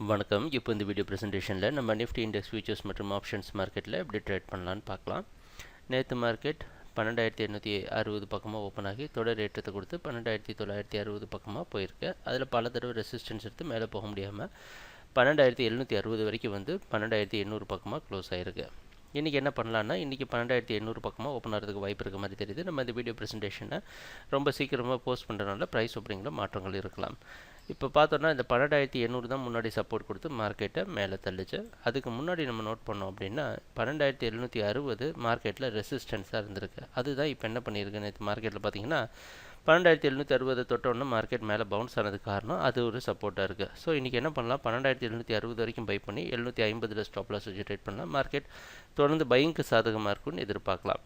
வணக்கம். இப்போ இந்த வீடியோ ப்ரெசன்டேஷனில் நம்ம நிஃப்டி இண்டெக்ஸ் ஃபியூச்சர்ஸ் மற்றும் ஆப்ஷன்ஸ் மார்க்கெட்டில் எப்படி ட்ரேட் பண்ணலான்னு பார்க்கலாம். நேற்று மார்க்கெட் 12,860 பக்கமாக ஓப்பன் ஆகி தொடர் ஏற்றத்தை கொடுத்து 12,960 பக்கமாக போயிருக்கு. அதில் பல தடவை ரெசிஸ்டன்ஸ் எடுத்து மேலே போக முடியாமல் 12,760 வரைக்கும் வந்து 12,800 பக்கமாக க்ளோஸ் ஆகிருக்கு. இன்றைக்கி என்ன பண்ணலான்னா, இன்றைக்கி 12,800 பக்கமாக ஓப்பன் ஆகிறதுக்கு வாய்ப்பு இருக்க மாதிரி தெரியுது. நம்ம இந்த வீடியோ ப்ரெசன்டேஷனை ரொம்ப சீக்கிரமாக போஸ்ட் பண்ணுறதுனால ப்ரைஸ் ஓப்பனிங்கில் மாற்றங்கள் இருக்கலாம். இப்போ பார்த்தோன்னா இந்த 12,800 தான் முன்னாடி சப்போர்ட் கொடுத்து மார்க்கெட்டை மேலே தள்ளுச்சு. அதுக்கு முன்னாடி நம்ம நோட் பண்ணோம் அப்படின்னா 12,760 மார்க்கெட்டில் ரெசிஸ்டன்ஸாக இருந்திருக்கு. அதுதான் இப்போ என்ன பண்ணியிருக்கு, நேற்று மார்க்கெட்டில் பார்த்தீங்கன்னா 12,760 தொட்டோன்னா மார்க்கெட் மேலே பவுன்ஸ் ஆனதுக்கு காரணம் அது ஒரு சப்போர்ட்டாக இருக்குது. ஸோ இன்றைக்கி என்ன பண்ணலாம், 12,760 வரைக்கும் பை பண்ணி 750 ஸ்டாப் லாஸ் வச்சு ட்ரேட் பண்ணலாம். மார்க்கெட் தொடர்ந்து பையிங்க்கு சாதகமாக இருக்கும்னு எதிர்பார்க்கலாம்.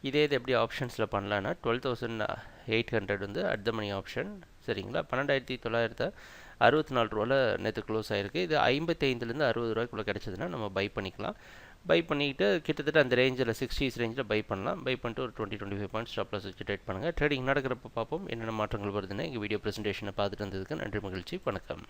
இதே இது எப்படி ஆப்ஷன்ஸில் பண்ணலான்னா 12,800 வந்து அட் த மணி ஆப்ஷன், சரிங்களா. 12,964 ரூபாவில் நேற்று க்ளோஸ் ஆகிருக்கு. இது 55லேருந்து 60 ரூபாய்க்குள்ளே கிடச்சதுன்னா நம்ம பை பண்ணிக்கலாம். பை பண்ணிக்கிட்டு கிட்டத்தட்ட அந்த ரேஞ்சில் 60s ரேஞ்சில் பை பண்ணலாம். பை பண்ணிட்டு ஒரு 20-25 பாயிண்ட்ஸ் ஸ்டாப் லாஸ் வச்சு ட்ரேட் பண்ணுங்கள். ட்ரேடிங் நடக்கிறப்ப பார்ப்போம் என்னென்ன மாற்றங்கள் வருதுன்னு. எங்கள் வீடியோ ப்ரெசன்டேஷனை பார்த்துட்டு வந்ததுக்கு நன்றி, மகிழ்ச்சி, வணக்கம்.